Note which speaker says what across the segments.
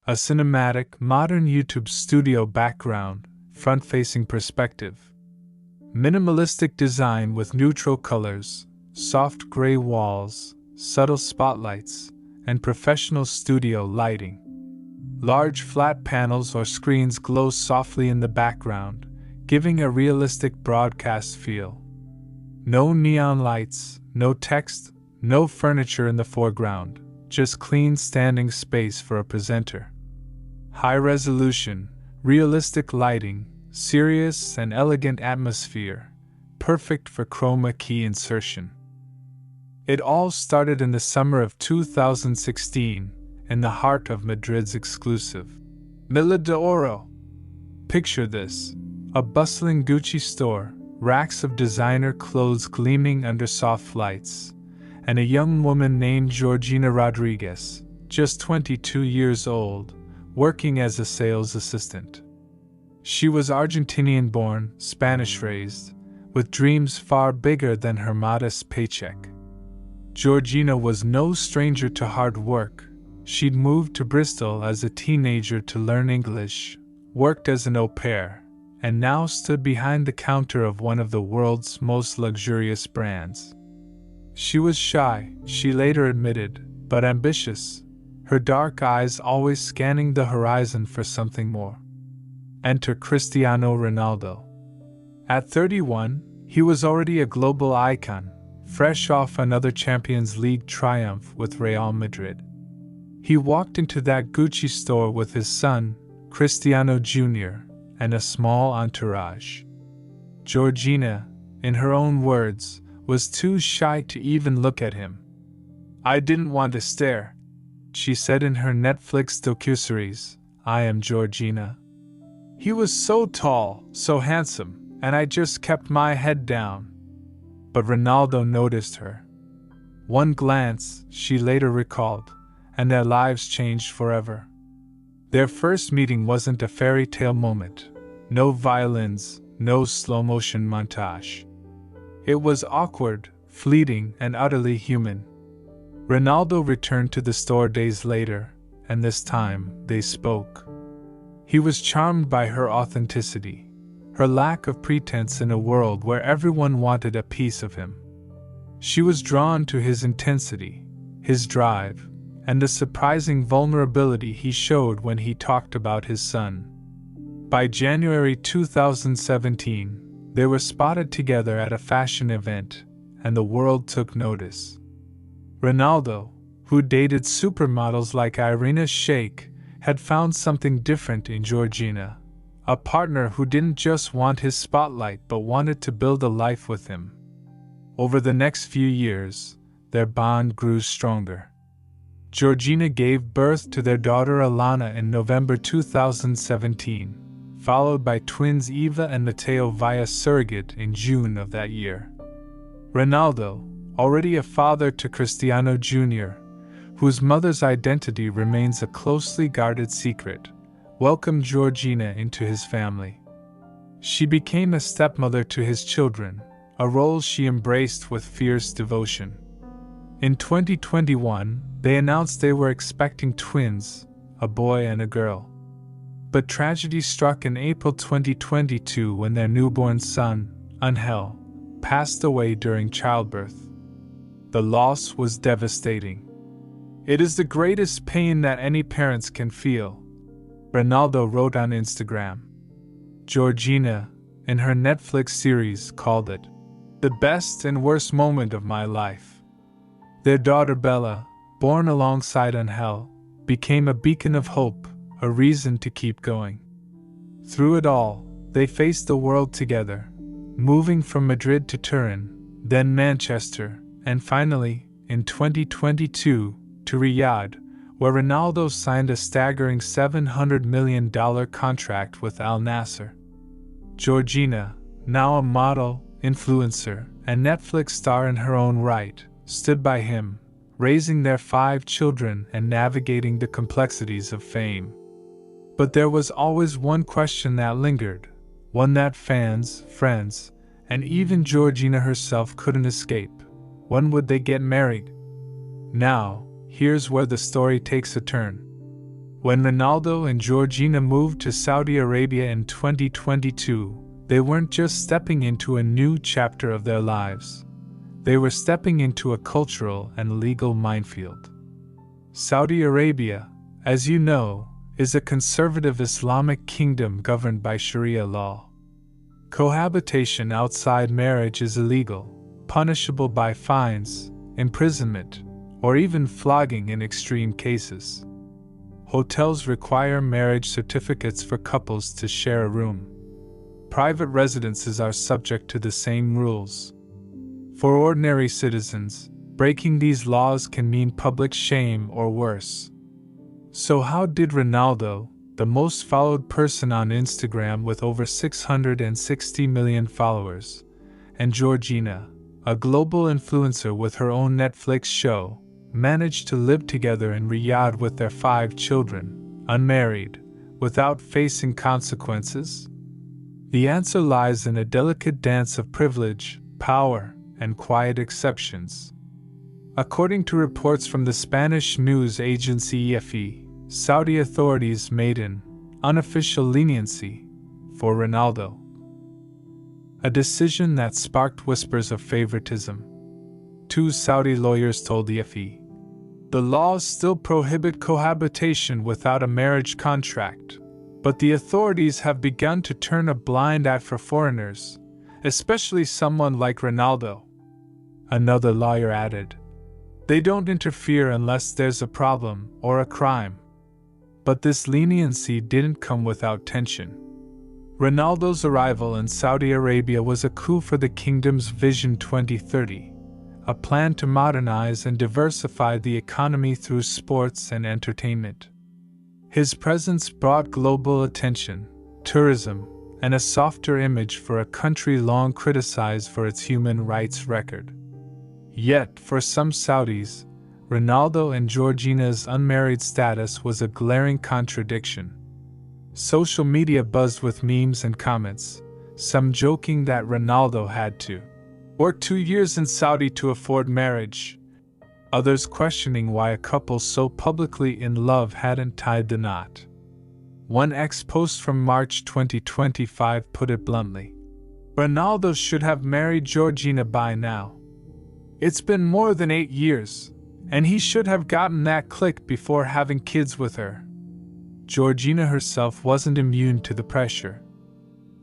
Speaker 1: A cinematic, modern YouTube studio background, front-facing perspective. Minimalistic design with neutral colors, soft gray walls, subtle spotlights, and professional studio lighting. Large flat panels or screens glow softly in the background, giving a realistic broadcast feel. No neon lights, no text, no furniture in the foreground, just clean standing space for a presenter. High resolution, realistic lighting, serious and elegant atmosphere, perfect for chroma key insertion. It all started in the summer of 2016, in the heart of Madrid's exclusive Milla de Oro. Picture this: a bustling Gucci store, racks of designer clothes gleaming under soft lights, and a young woman named Georgina Rodriguez, just 22 years old, working as a sales assistant. She was Argentinian-born, Spanish-raised, with dreams far bigger than her modest paycheck. Georgina was no stranger to hard work. She'd moved to Bristol as a teenager to learn English, worked as an au pair, and now stood behind the counter of one of the world's most luxurious brands. She was shy, she later admitted, but ambitious, her dark eyes always scanning the horizon for something more. Enter Cristiano Ronaldo. At 31, he was already a global icon, fresh off another Champions League triumph with Real Madrid. He walked into that Gucci store with his son, Cristiano Jr., and a small entourage. Georgina, in her own words, was too shy to even look at him. "I didn't want to stare," she said in her Netflix docuseries, "I Am Georgina." "He was so tall, so handsome, and I just kept my head down." But Ronaldo noticed her. One glance, she later recalled, and their lives changed forever. Their first meeting wasn't a fairy tale moment. No violins, no slow-motion montage. It was awkward, fleeting, and utterly human. Ronaldo returned to the store days later, and this time, they spoke. He was charmed by her authenticity, her lack of pretense in a world where everyone wanted a piece of him. She was drawn to his intensity, his drive, and the surprising vulnerability he showed when he talked about his son. By January 2017, they were spotted together at a fashion event, and the world took notice. Ronaldo, who dated supermodels like Irina Shayk, had found something different in Georgina, a partner who didn't just want his spotlight but wanted to build a life with him. Over the next few years, their bond grew stronger. Georgina gave birth to their daughter Alana in November 2017, followed by twins Eva and Matteo via surrogate in June of that year. Ronaldo, already a father to Cristiano Jr., whose mother's identity remains a closely guarded secret, welcomed Georgina into his family. She became a stepmother to his children, a role she embraced with fierce devotion. In 2021, they announced they were expecting twins, a boy and a girl. But tragedy struck in April 2022 when their newborn son, Angel, passed away during childbirth. The loss was devastating. "It is the greatest pain that any parents can feel," Ronaldo wrote on Instagram. Georgina, in her Netflix series, called it the best and worst moment of my life. Their daughter Bella, born alongside Angel, became a beacon of hope, a reason to keep going. Through it all, they faced the world together, moving from Madrid to Turin, then Manchester, and finally, in 2022, to Riyadh, where Ronaldo signed a staggering $700 million contract with Al Nassr. Georgina, now a model, influencer, and Netflix star in her own right, stood by him, raising their 5 children and navigating the complexities of fame. But there was always one question that lingered, one that fans, friends, and even Georgina herself couldn't escape. When would they get married? Now, here's where the story takes a turn. When Ronaldo and Georgina moved to Saudi Arabia in 2022, they weren't just stepping into a new chapter of their lives. They were stepping into a cultural and legal minefield. Saudi Arabia, as you know, is a conservative Islamic kingdom governed by Sharia law. Cohabitation outside marriage is illegal, punishable by fines, imprisonment, or even flogging in extreme cases. Hotels require marriage certificates for couples to share a room. Private residences are subject to the same rules. For ordinary citizens, breaking these laws can mean public shame or worse. So how did Ronaldo, the most followed person on Instagram with over 660 million followers, and Georgina, a global influencer with her own Netflix show, managed to live together in Riyadh with their 5 children, unmarried, without facing consequences? The answer lies in a delicate dance of privilege, power, and quiet exceptions. According to reports from the Spanish news agency EFE, Saudi authorities made an unofficial leniency for Ronaldo, a decision that sparked whispers of favoritism. 2 Saudi lawyers told EFE, "The laws still prohibit cohabitation without a marriage contract, but the authorities have begun to turn a blind eye for foreigners, especially someone like Ronaldo." Another lawyer added, "They don't interfere unless there's a problem or a crime." But this leniency didn't come without tension. Ronaldo's arrival in Saudi Arabia was a coup for the kingdom's Vision 2030, a plan to modernize and diversify the economy through sports and entertainment. His presence brought global attention, tourism, and a softer image for a country long criticized for its human rights record. Yet, for some Saudis, Ronaldo and Georgina's unmarried status was a glaring contradiction. Social media buzzed with memes and comments, some joking that Ronaldo had to work 2 years in Saudi to afford marriage, others questioning why a couple so publicly in love hadn't tied the knot. One ex-post from March 2025 put it bluntly, "Ronaldo should have married Georgina by now. It's been more than 8 years, and he should have gotten that click before having kids with her." Georgina herself wasn't immune to the pressure.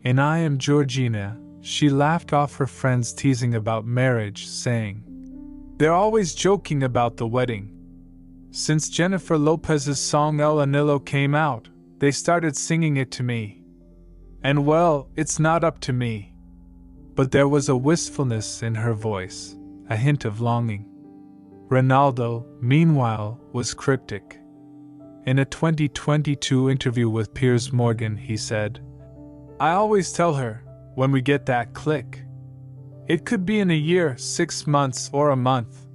Speaker 1: In I Am Georgina, she laughed off her friends teasing about marriage, saying, "They're always joking about the wedding. Since Jennifer Lopez's song El Anillo came out, they started singing it to me. And well, it's not up to me." But there was a wistfulness in her voice, a hint of longing. Ronaldo, meanwhile, was cryptic. In a 2022 interview with Piers Morgan, he said, "I always tell her, when we get that click. It could be in a year, 6 months, or a month.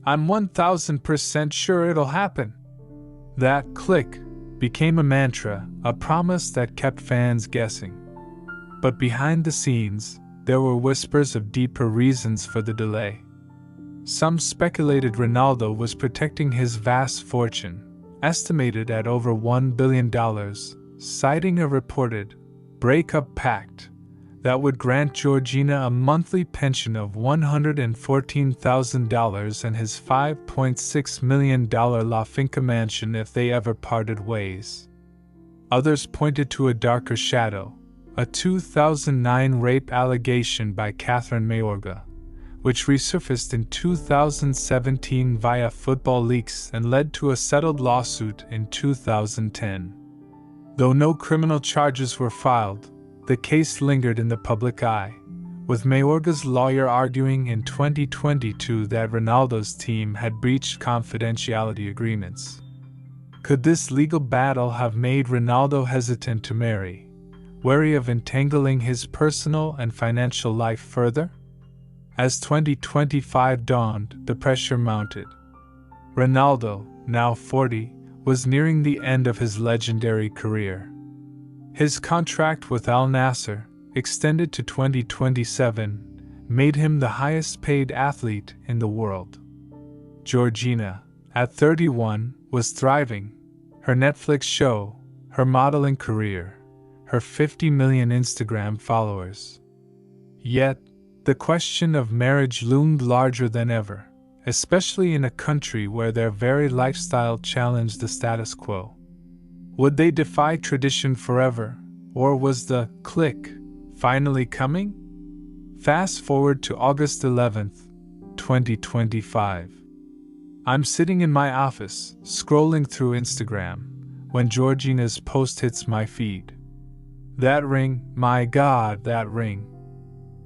Speaker 1: I'm 1000% sure it'll happen." That click became a mantra, a promise that kept fans guessing. But behind the scenes, there were whispers of deeper reasons for the delay. Some speculated Ronaldo was protecting his vast fortune, estimated at over $1 billion, citing a reported breakup pact that would grant Georgina a monthly pension of $114,000 and his $5.6 million La Finca mansion if they ever parted ways. Others pointed to a darker shadow, a 2009 rape allegation by Catherine Mayorga, which resurfaced in 2017 via football leaks and led to a settled lawsuit in 2010. Though no criminal charges were filed, the case lingered in the public eye, with Mayorga's lawyer arguing in 2022 that Ronaldo's team had breached confidentiality agreements. Could this legal battle have made Ronaldo hesitant to marry, wary of entangling his personal and financial life further? As 2025 dawned, the pressure mounted. Ronaldo, now 40, was nearing the end of his legendary career. His contract with Al Nassr, extended to 2027, made him the highest-paid athlete in the world. Georgina, at 31, was thriving, her Netflix show, her modeling career, her 50 million Instagram followers. Yet, the question of marriage loomed larger than ever, especially in a country where their very lifestyle challenged the status quo. Would they defy tradition forever, or was the click finally coming? Fast forward to August 11th, 2025. I'm sitting in my office, scrolling through Instagram, when Georgina's post hits my feed. That ring, my God, that ring.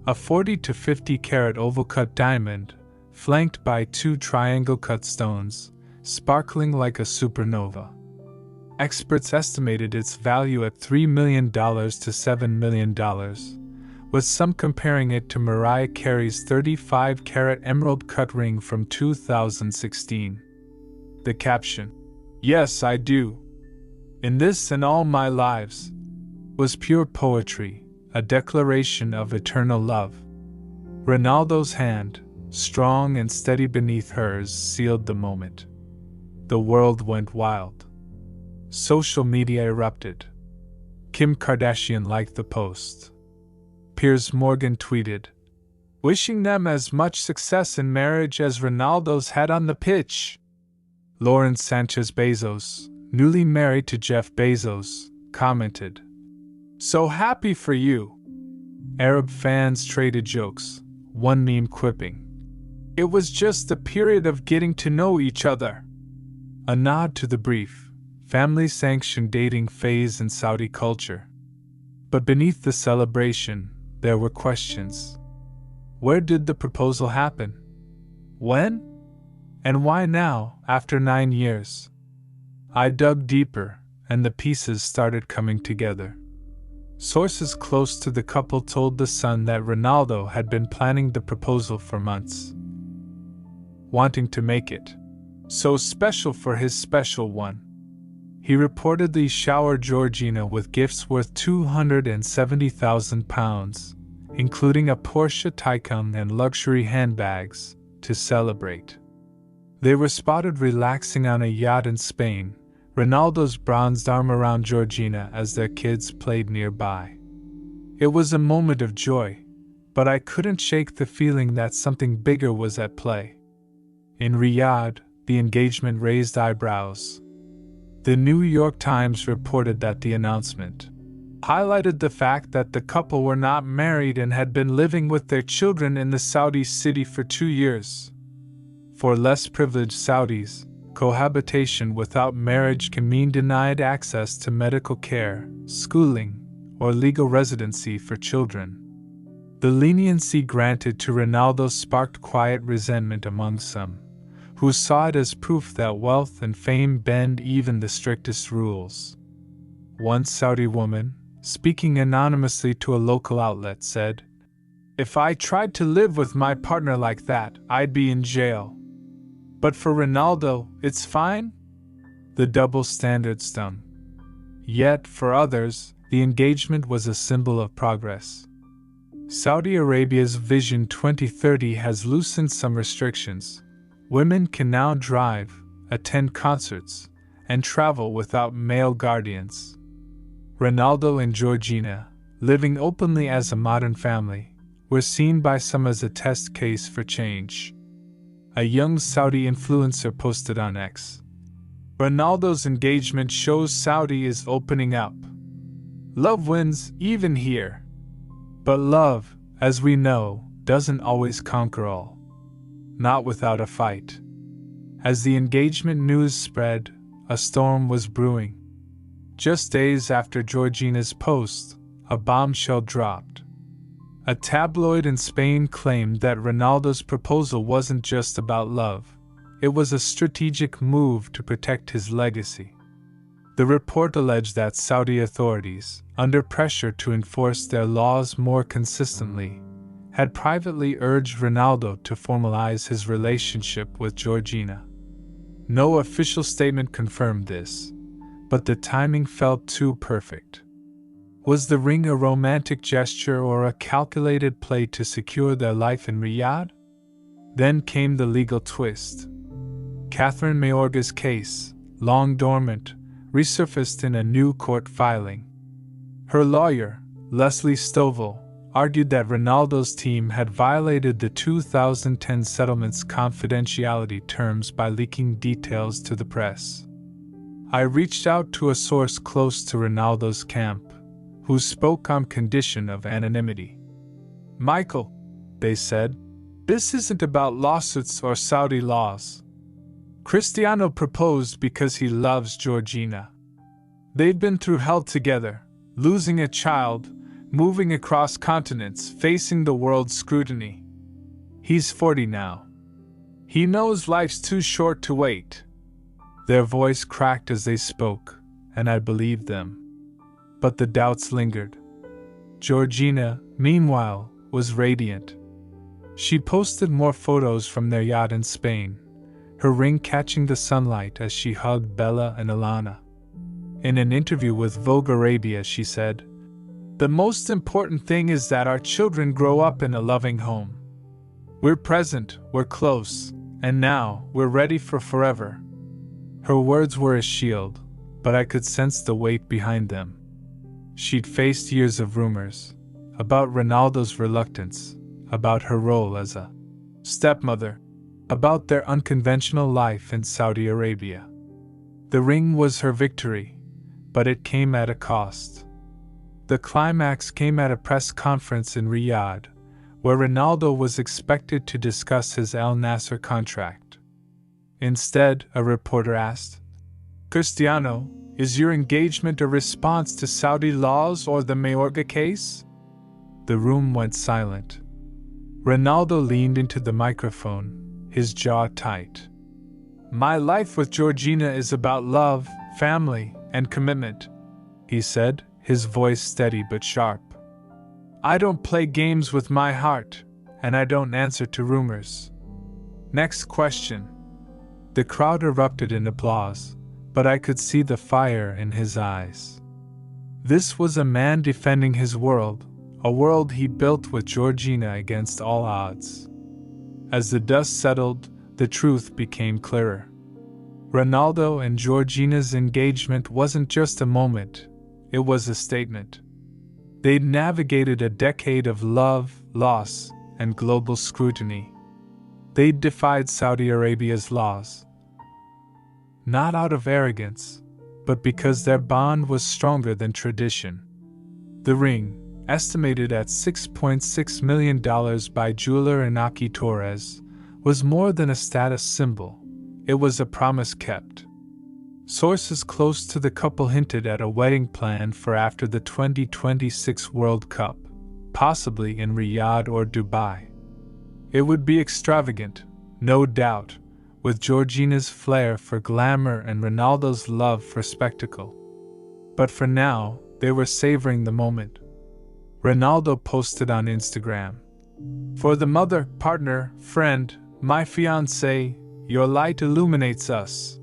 Speaker 1: A 40 to 50 carat oval cut diamond, flanked by 2 triangle cut stones, sparkling like a supernova. Experts estimated its value at $3 million to $7 million, with some comparing it to Mariah Carey's 35 carat emerald cut ring from 2016. The caption, "Yes, I do. In this and all my lives," was pure poetry, a declaration of eternal love. Ronaldo's hand, strong and steady beneath hers, sealed the moment. The world went wild. Social media erupted. Kim Kardashian liked the post. Piers Morgan tweeted, "Wishing them as much success in marriage as Ronaldo's had on the pitch." Lawrence Sanchez Bezos, newly married to Jeff Bezos, commented, "So happy for you." Arab fans traded jokes, one meme quipping, "It was just a period of getting to know each other." A nod to the brief, family-sanctioned dating phase in Saudi culture. But beneath the celebration, there were questions. Where did the proposal happen? When? And why now, after 9 years? I dug deeper, and the pieces started coming together. Sources close to the couple told The Sun that Ronaldo had been planning the proposal for months, wanting to make it so special for his special one. He reportedly showered Georgina with gifts worth £270,000, including a Porsche Taycan and luxury handbags, to celebrate. They were spotted relaxing on a yacht in Spain, Ronaldo's bronzed arm around Georgina as their kids played nearby. It was a moment of joy, but I couldn't shake the feeling that something bigger was at play. In Riyadh, the engagement raised eyebrows. The New York Times reported that the announcement highlighted the fact that the couple were not married and had been living with their children in the Saudi city for 2 years. For less privileged Saudis, cohabitation without marriage can mean denied access to medical care, schooling, or legal residency for children. The leniency granted to Ronaldo sparked quiet resentment among some, who saw it as proof that wealth and fame bend even the strictest rules. One Saudi woman, speaking anonymously to a local outlet, said, "If I tried to live with my partner like that, I'd be in jail. But for Ronaldo, it's fine?" The double standard stung. Yet, for others, the engagement was a symbol of progress. Saudi Arabia's Vision 2030 has loosened some restrictions. Women can now drive, attend concerts, and travel without male guardians. Ronaldo and Georgina, living openly as a modern family, were seen by some as a test case for change. A young Saudi influencer posted on X, "Ronaldo's engagement shows Saudi is opening up. Love wins, even here. But love, as we know, doesn't always conquer all. Not without a fight." As the engagement news spread, a storm was brewing. Just days after Georgina's post, a bombshell dropped. A tabloid in Spain claimed that Ronaldo's proposal wasn't just about love, it was a strategic move to protect his legacy. The report alleged that Saudi authorities, under pressure to enforce their laws more consistently, had privately urged Ronaldo to formalize his relationship with Georgina. No official statement confirmed this, but the timing felt too perfect. Was the ring a romantic gesture or a calculated play to secure their life in Riyadh? Then came the legal twist. Catherine Mayorga's case, long dormant, resurfaced in a new court filing. Her lawyer, Leslie Stovall, argued that Ronaldo's team had violated the 2010 settlement's confidentiality terms by leaking details to the press. I reached out to a source close to Ronaldo's camp, who spoke on condition of anonymity. "Michael," they said, "this isn't about lawsuits or Saudi laws. Cristiano proposed because he loves Georgina. They've been through hell together, losing a child, moving across continents, facing the world's scrutiny. He's 40 now. He knows life's too short to wait." Their voice cracked as they spoke, and I believed them. But the doubts lingered. Georgina, meanwhile, was radiant. She posted more photos from their yacht in Spain, her ring catching the sunlight as she hugged Bella and Alana. In an interview with Vogue Arabia, she said, "The most important thing is that our children grow up in a loving home. We're present, we're close, and now we're ready for forever." Her words were a shield, but I could sense the weight behind them. She'd faced years of rumors about Ronaldo's reluctance, about her role as a stepmother, about their unconventional life in Saudi Arabia. The ring was her victory, but it came at a cost. The climax came at a press conference in Riyadh, where Ronaldo was expected to discuss his Al Nassr contract. Instead, a reporter asked, "Cristiano, is your engagement a response to Saudi laws or the Mayorga case?" The room went silent. Ronaldo leaned into the microphone, his jaw tight. "My life with Georgina is about love, family, and commitment," he said, his voice steady but sharp. "I don't play games with my heart, and I don't answer to rumors." "Next question." The crowd erupted in applause, but I could see the fire in his eyes. This was a man defending his world, a world he built with Georgina against all odds. As the dust settled, the truth became clearer. Ronaldo and Georgina's engagement wasn't just a moment, it was a statement. They'd navigated a decade of love, loss, and global scrutiny. They'd defied Saudi Arabia's laws. Not out of arrogance, but because their bond was stronger than tradition. The ring, estimated at $6.6 million by jeweler Inaki Torres, was more than a status symbol. It was a promise kept. Sources close to the couple hinted at a wedding plan for after the 2026 World Cup, possibly in Riyadh or Dubai. It would be extravagant, no doubt, with Georgina's flair for glamour and Ronaldo's love for spectacle. But for now, they were savoring the moment. Ronaldo posted on Instagram, "For the mother, partner, friend, my fiancé, your light illuminates us."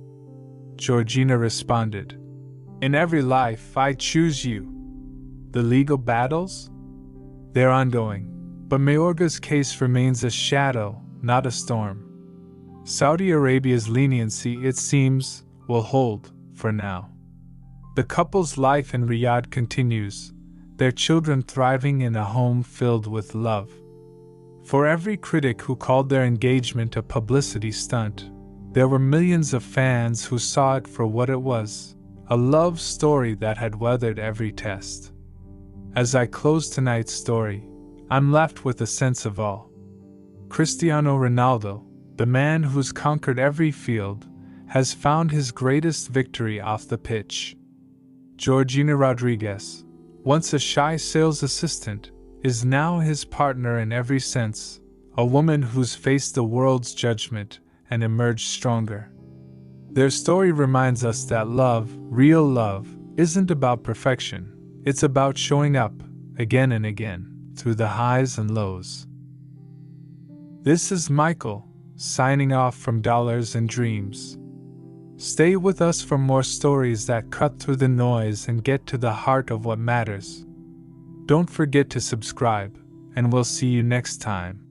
Speaker 1: Georgina responded, "In every life, I choose you." The legal battles? They're ongoing, but Mayorga's case remains a shadow, not a storm. Saudi Arabia's leniency, it seems, will hold, for now. The couple's life in Riyadh continues, their children thriving in a home filled with love. For every critic who called their engagement a publicity stunt, there were millions of fans who saw it for what it was, a love story that had weathered every test. As I close tonight's story, I'm left with a sense of awe. Cristiano Ronaldo, the man who's conquered every field, has found his greatest victory off the pitch. Georgina Rodriguez, once a shy sales assistant, is now his partner in every sense, a woman who's faced the world's judgment and emerged stronger. Their story reminds us that love, real love, isn't about perfection, it's about showing up, again and again, through the highs and lows. This is Michael, signing off from Dollars and Dreams. Stay with us for more stories that cut through the noise and get to the heart of what matters. Don't forget to subscribe, and we'll see you next time.